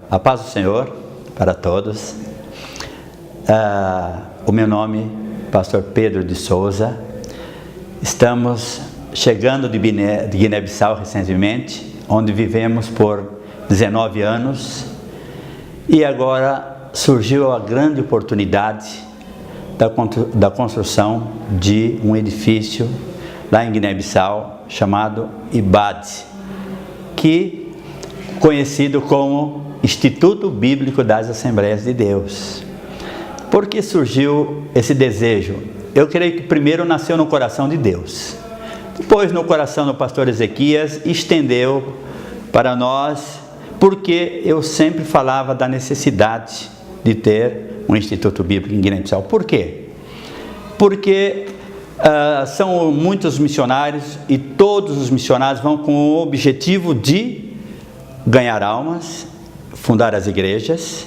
A paz do Senhor para todos. O meu nome é Pastor Pedro de Souza. Estamos chegando de Guiné-Bissau recentemente, onde vivemos por 19 anos. E agora surgiu a grande oportunidade da construção de um edifício lá em Guiné-Bissau chamado IBAD, que conhecido como Instituto Bíblico das Assembleias de Deus. Por que surgiu esse desejo? Eu creio que primeiro nasceu no coração de Deus, depois no coração do pastor Ezequias, estendeu para nós, porque eu sempre falava da necessidade de ter um Instituto Bíblico em Guiné-Bissau. Por quê? Porque são muitos missionários e todos os missionários vão com o objetivo de ganhar almas, fundar as igrejas.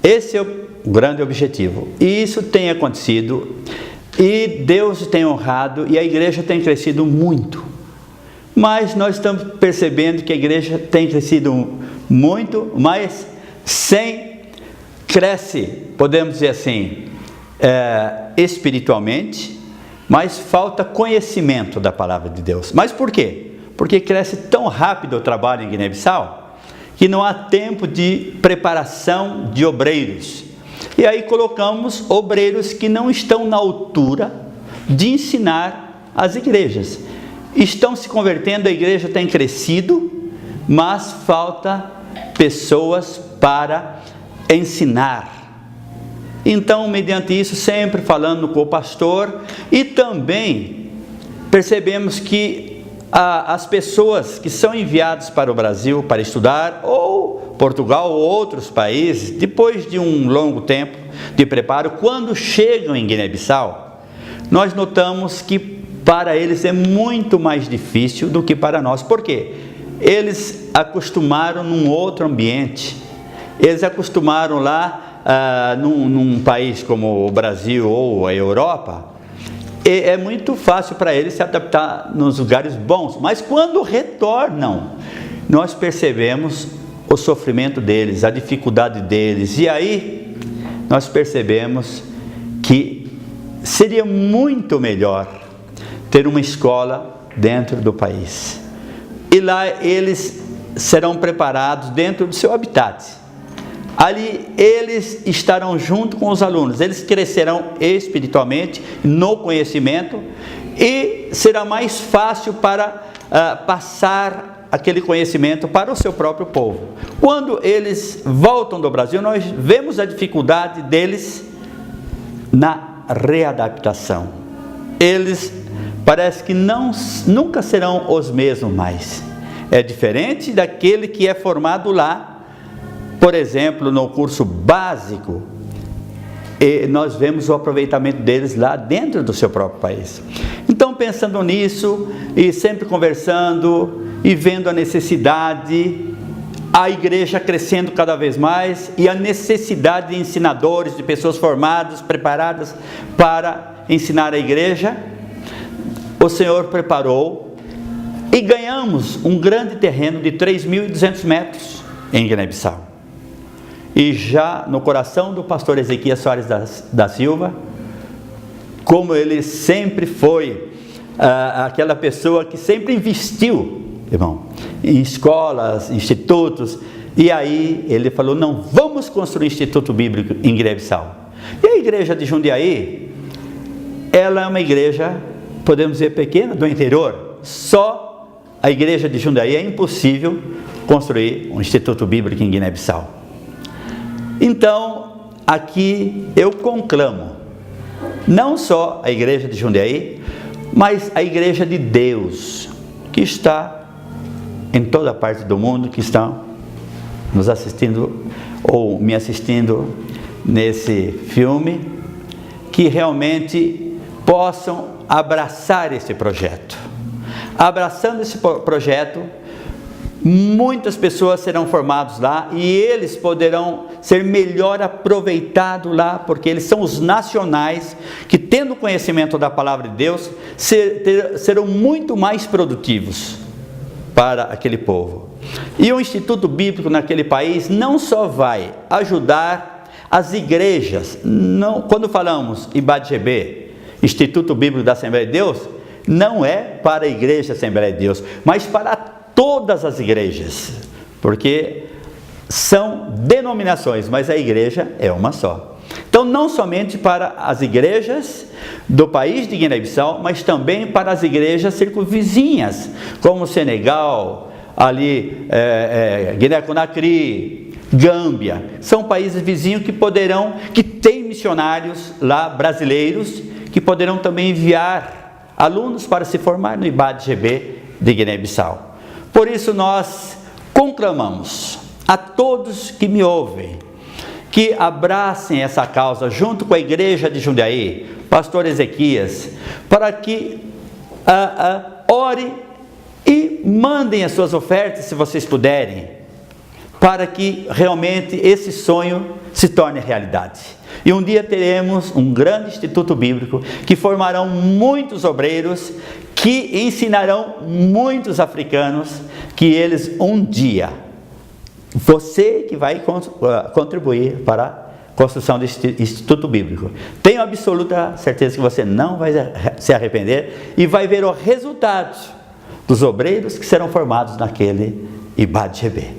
Esse é o grande objetivo. E isso tem acontecido e Deus tem honrado e a igreja tem crescido muito. Mas nós estamos percebendo que a igreja tem crescido muito, mas cresce, podemos dizer assim, espiritualmente, mas falta conhecimento da palavra de Deus. Mas por quê? Porque cresce tão rápido o trabalho em Guiné-Bissau, que não há tempo de preparação de obreiros. E aí colocamos obreiros que não estão na altura de ensinar as igrejas. Estão se convertendo, a igreja tem crescido, mas falta pessoas para ensinar. Então, mediante isso, sempre falando com o pastor, e também percebemos que as pessoas que são enviadas para o Brasil para estudar, ou Portugal ou outros países, depois de um longo tempo de preparo, quando chegam em Guiné-Bissau, nós notamos que para eles é muito mais difícil do que para nós. Por quê? Eles acostumaram num outro ambiente, eles acostumaram lá num país como o Brasil ou a Europa. É muito fácil para eles se adaptar nos lugares bons, mas quando retornam, nós percebemos o sofrimento deles, a dificuldade deles, e aí nós percebemos que seria muito melhor ter uma escola dentro do país, e lá eles serão preparados dentro do seu habitat. Ali eles estarão junto com os alunos, eles crescerão espiritualmente, no conhecimento, e será mais fácil para passar aquele conhecimento para o seu próprio povo. Quando eles voltam do Brasil, nós vemos a dificuldade deles na readaptação. Eles parece que nunca serão os mesmos mais. É diferente daquele que é formado lá. Por exemplo, no curso básico, nós vemos o aproveitamento deles lá dentro do seu próprio país. Então, pensando nisso, e sempre conversando, e vendo a necessidade, a igreja crescendo cada vez mais, e a necessidade de ensinadores, de pessoas formadas, preparadas para ensinar a igreja, o Senhor preparou, e ganhamos um grande terreno de 3.200 metros em Guiné-Bissau. E já no coração do pastor Ezequias Soares da Silva, como ele sempre foi aquela pessoa que sempre investiu, irmão, em escolas, institutos, e aí ele falou, não, vamos construir um Instituto Bíblico em Guiné-Bissau. E a igreja de Jundiaí, ela é uma igreja, podemos dizer, pequena, do interior. Só a igreja de Jundiaí é impossível construir um Instituto Bíblico em Guiné-Bissau. Então, aqui eu conclamo, não só a igreja de Jundiaí, mas a igreja de Deus, que está em toda parte do mundo, que estão nos assistindo, ou me assistindo nesse filme, que realmente possam abraçar esse projeto. Abraçando esse projeto, muitas pessoas serão formadas lá e eles poderão ser melhor aproveitados lá, porque eles são os nacionais que, tendo conhecimento da palavra de Deus, serão muito mais produtivos para aquele povo. E o Instituto Bíblico naquele país não só vai ajudar as igrejas, não, quando falamos IBAD-GB, Instituto Bíblico da Assembleia de Deus, não é para a Igreja Assembleia de Deus, mas para todas as igrejas, porque são denominações, mas a igreja é uma só. Então, não somente para as igrejas do país de Guiné-Bissau, mas também para as igrejas circunvizinhas, como Senegal, ali Guiné-Conakry, Gâmbia. São países vizinhos que têm missionários lá, brasileiros, que poderão também enviar alunos para se formar no IBAD-GB de Guiné-Bissau. Por isso nós conclamamos a todos que me ouvem, que abracem essa causa junto com a igreja de Jundiaí, pastor Ezequias, para que orem e mandem as suas ofertas, se vocês puderem, para que realmente esse sonho se torne realidade. E um dia teremos um grande instituto bíblico que formarão muitos obreiros, que ensinarão muitos africanos, que eles um dia, você que vai contribuir para a construção deste instituto bíblico. Tenho absoluta certeza que você não vai se arrepender e vai ver o resultado dos obreiros que serão formados naquele IBAD-GB.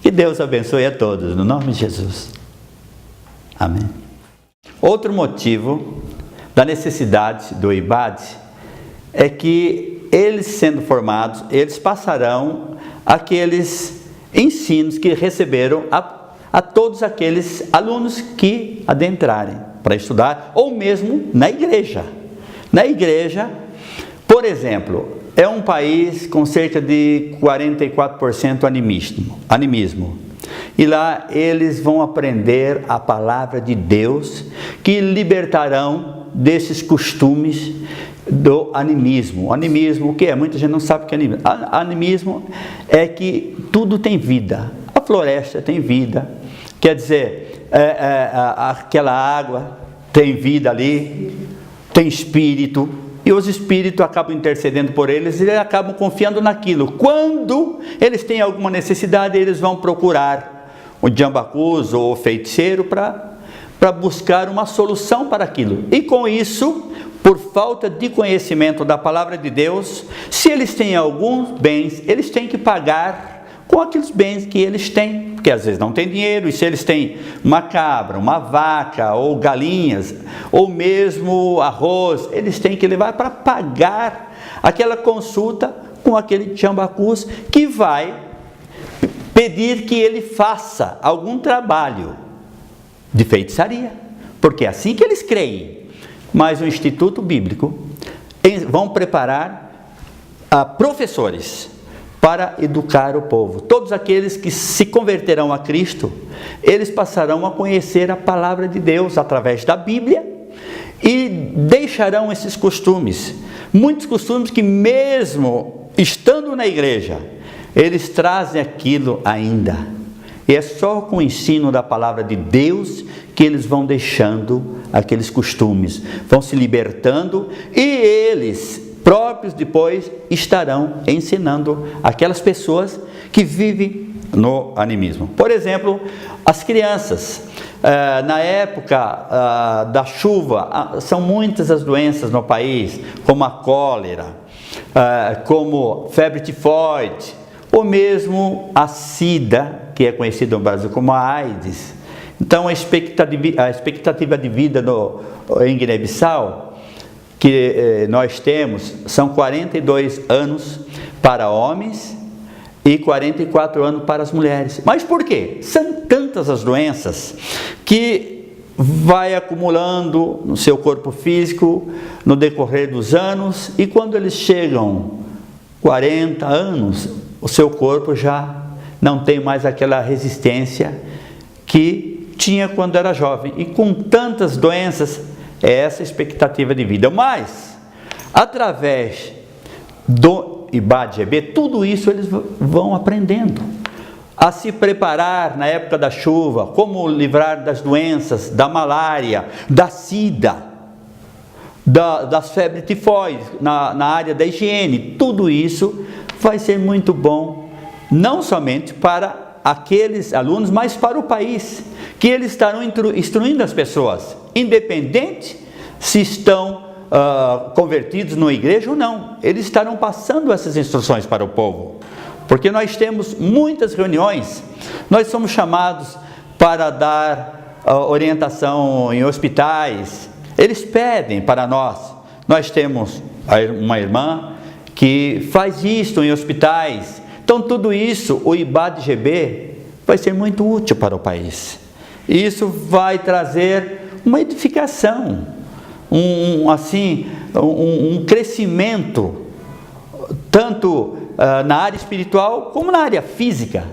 Que Deus abençoe a todos, no nome de Jesus. Amém. Outro motivo da necessidade do IBAD é que eles sendo formados, eles passarão aqueles ensinos que receberam a todos aqueles alunos que adentrarem para estudar, ou mesmo na igreja. Na igreja, por exemplo, é um país com cerca de 44% animismo. E lá eles vão aprender a palavra de Deus, que libertarão desses costumes do animismo. Animismo, o que é? Muita gente não sabe o que é animismo. Animismo é que tudo tem vida. A floresta tem vida. Quer dizer, aquela água tem vida ali, tem espírito. E os espíritos acabam intercedendo por eles e eles acabam confiando naquilo. Quando eles têm alguma necessidade, eles vão procurar o Jambacus ou o feiticeiro para buscar uma solução para aquilo. E com isso, por falta de conhecimento da palavra de Deus, se eles têm alguns bens, eles têm que pagar com aqueles bens que eles têm, porque às vezes não tem dinheiro, e se eles têm uma cabra, uma vaca, ou galinhas, ou mesmo arroz, eles têm que levar para pagar aquela consulta com aquele Jambacus que vai pedir que ele faça algum trabalho de feitiçaria, porque é assim que eles creem. Mas o Instituto Bíblico vão preparar professores para educar o povo. Todos aqueles que se converterão a Cristo, eles passarão a conhecer a palavra de Deus através da Bíblia e deixarão esses costumes. Muitos costumes que mesmo estando na igreja, eles trazem aquilo ainda. E é só com o ensino da palavra de Deus que eles vão deixando aqueles costumes, vão se libertando e eles próprios depois estarão ensinando aquelas pessoas que vivem no animismo. Por exemplo, as crianças, na época da chuva, são muitas as doenças no país, como a cólera, como febre tifoide, ou mesmo a SIDA, que é conhecida no Brasil como a AIDS. Então a expectativa de vida em Guiné-Bissau que nós temos são 42 anos para homens e 44 anos para as mulheres. Mas por quê? São tantas as doenças que vai acumulando no seu corpo físico no decorrer dos anos, e quando eles chegam 40 anos, o seu corpo já não tem mais aquela resistência que tinha quando era jovem. E com tantas doenças, é essa expectativa de vida. Mas, através do IBAD-GB, tudo isso eles vão aprendendo. A se preparar na época da chuva, como livrar das doenças, da malária, da SIDA, das febres tifoides, na área da higiene. Tudo isso vai ser muito bom não somente para aqueles alunos, mas para o país, que eles estarão instruindo as pessoas, independente se estão convertidos na igreja ou não, eles estarão passando essas instruções para o povo, porque nós temos muitas reuniões, nós somos chamados para dar orientação em hospitais, eles pedem para nós temos uma irmã que faz isso em hospitais, então tudo isso, o IBAD-GB vai ser muito útil para o país, e isso vai trazer uma edificação, um crescimento, tanto na área espiritual como na área física,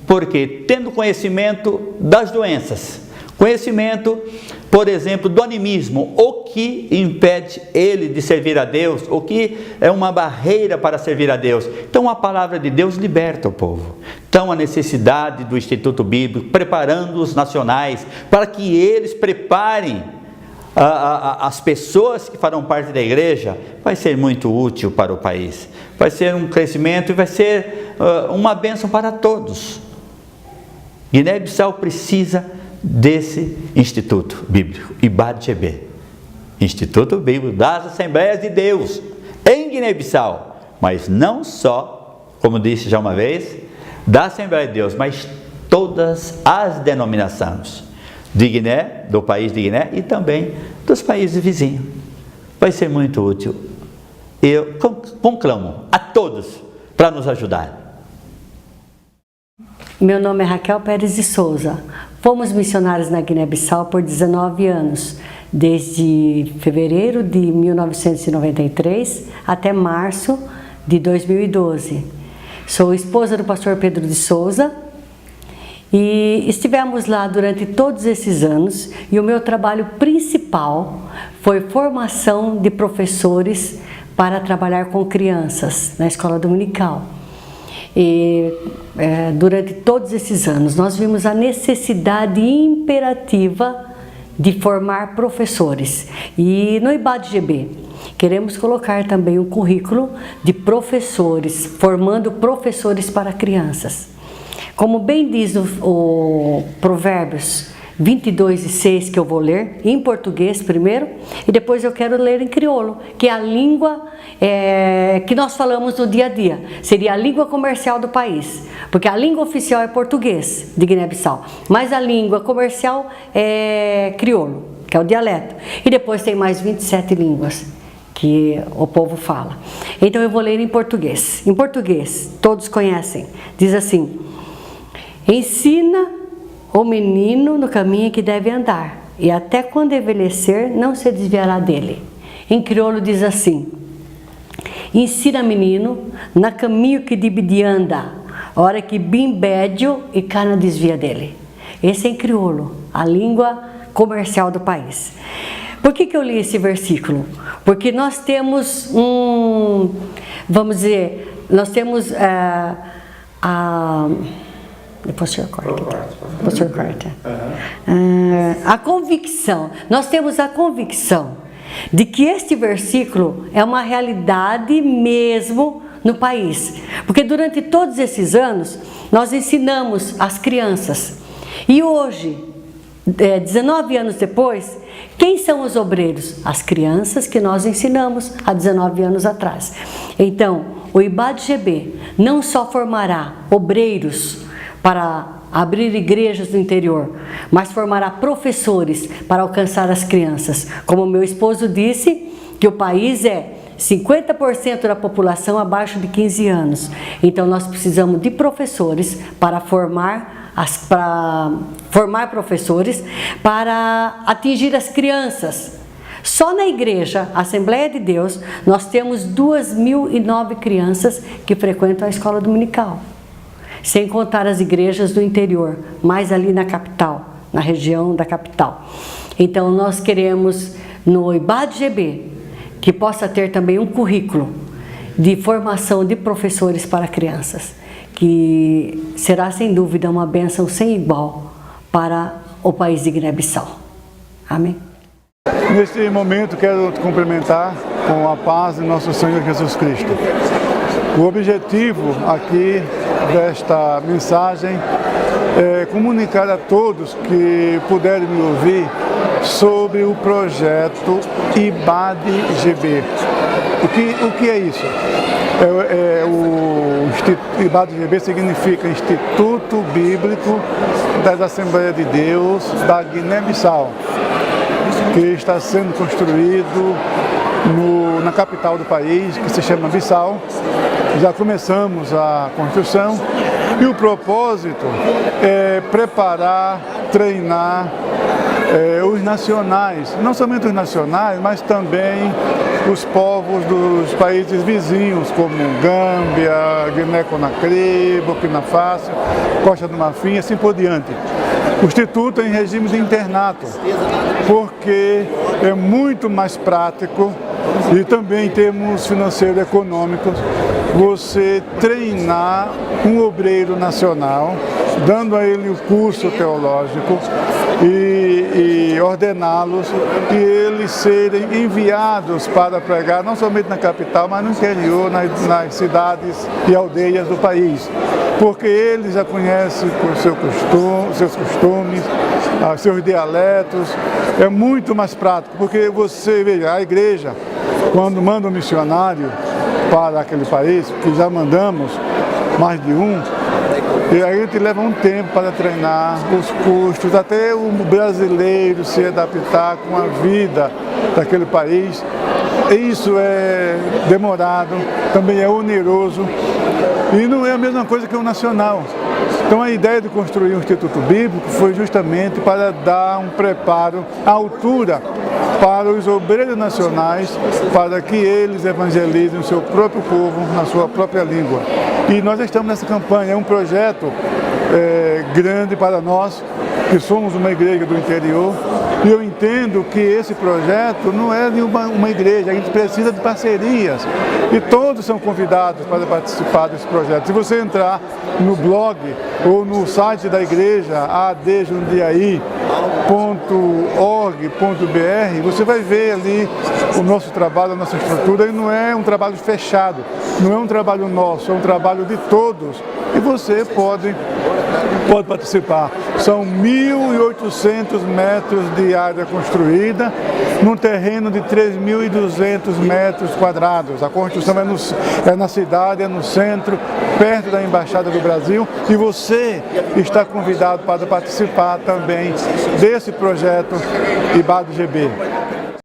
porque tendo conhecimento das doenças, conhecimento, por exemplo, do animismo, o que impede ele de servir a Deus, o que é uma barreira para servir a Deus. Então a palavra de Deus liberta o povo. Então a necessidade do Instituto Bíblico, preparando os nacionais, para que eles preparem as pessoas que farão parte da igreja, vai ser muito útil para o país. Vai ser um crescimento e vai ser uma bênção para todos. Guiné-Bissau precisa desse Instituto Bíblico, IBAD-GB, Instituto Bíblico das Assembleias de Deus, em Guiné-Bissau, mas não só, como disse já uma vez, da Assembleia de Deus, mas todas as denominações de Guiné, do país de Guiné e também dos países vizinhos. Vai ser muito útil. Eu conclamo a todos para nos ajudar. Meu nome é Raquel Pérez de Souza. Fomos missionários na Guiné-Bissau por 19 anos, desde fevereiro de 1993 até março de 2012. Sou esposa do pastor Pedro de Souza e estivemos lá durante todos esses anos, e o meu trabalho principal foi formação de professores para trabalhar com crianças na escola dominical. E durante todos esses anos nós vimos a necessidade imperativa de formar professores, e no IBAD-GB queremos colocar também um currículo de professores, formando professores para crianças. Como bem diz o Provérbios 22:6, que eu vou ler em português primeiro, e depois eu quero ler em crioulo, que é a língua que nós falamos no dia a dia, seria a língua comercial do país, porque a língua oficial é português de Guiné-Bissau, mas a língua comercial é crioulo, que é o dialeto, e depois tem mais 27 línguas que o povo fala. Então eu vou ler em português. Em português, todos conhecem, diz assim: ensina o menino no caminho que deve andar, e até quando envelhecer não se desviará dele. Em crioulo diz assim: ensina menino na caminho que deve anda, hora que bem bédio e cana desvia dele. Esse é em crioulo, a língua comercial do país. Por que eu li esse versículo? Porque nós temos vamos dizer, nós temos depois o senhor corta. A convicção, nós temos a convicção de que este versículo é uma realidade mesmo no país, porque durante todos esses anos nós ensinamos as crianças, e hoje, 19 anos depois, quem são os obreiros? As crianças que nós ensinamos há 19 anos atrás. Então, o IBAD-GB não só formará obreiros para abrir igrejas no interior, mas formará professores para alcançar as crianças. Como meu esposo disse, que o país é 50% da população abaixo de 15 anos. Então nós precisamos de professores para formar professores para atingir as crianças. Só na igreja Assembleia de Deus nós temos 2.009 crianças que frequentam a escola dominical, sem contar as igrejas do interior, mais ali na capital, na região da capital. Então nós queremos no IBAD-GB que possa ter também um currículo de formação de professores para crianças, que será sem dúvida uma bênção sem igual para o país de Guiné-Bissau. Amém? Neste momento quero te cumprimentar com a paz de nosso Senhor Jesus Cristo. O objetivo aqui desta mensagem comunicar a todos que puderem me ouvir sobre o projeto IBAD-GB. O que é isso? O IBAD-GB significa Instituto Bíblico das Assembleias de Deus da Guiné-Bissau, que está sendo construído na capital do país, que se chama Bissau. Já começamos a construção e o propósito é preparar, treinar os nacionais, não somente os nacionais, mas também os povos dos países vizinhos, como Gâmbia, Guiné-Conakry, Burkina Faso, Costa do Marfim e assim por diante. O Instituto é em regime de internato, porque é muito mais prático e também em termos financeiros e econômicos, você treinar um obreiro nacional, dando a ele o curso teológico e ordená-los e eles serem enviados para pregar não somente na capital, mas no interior, nas cidades e aldeias do país. Porque eles já conhecem seus costumes, seus dialetos. É muito mais prático, porque você veja, a igreja, quando manda um missionário para aquele país, que já mandamos mais de um, e a gente leva um tempo para treinar os custos, até o brasileiro se adaptar com a vida daquele país. Isso é demorado, também é oneroso e não é a mesma coisa que o nacional. Então a ideia de construir um Instituto Bíblico foi justamente para dar um preparo à altura para os obreiros nacionais, para que eles evangelizem o seu próprio povo na sua própria língua. E nós estamos nessa campanha, é um projeto grande para nós, que somos uma igreja do interior, e eu entendo que esse projeto não é de uma igreja, a gente precisa de parcerias, e todos são convidados para participar desse projeto. Se você entrar no blog ou no site da igreja, adjundiaí.org.br, você vai ver ali o nosso trabalho, a nossa estrutura, e não é um trabalho fechado, não é um trabalho nosso, é um trabalho de todos, e você pode participar. São 1.800 metros de área construída, num terreno de 3.200 metros quadrados. A construção é na cidade, é no centro, perto da Embaixada do Brasil, e você está convidado para participar também desse projeto IBAD-GB.